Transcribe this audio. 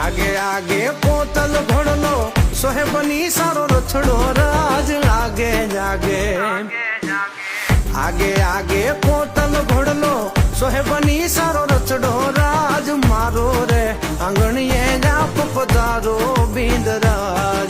आगे आगे पोतल घोड़लो सोहेबनी सारो रथड़ो राज आगे जागे आगे आगे पोतल घोड़लो सोहेबनी सारो रथड़ो राज मारो रे आंगणिये जाप पधारो बिंदराज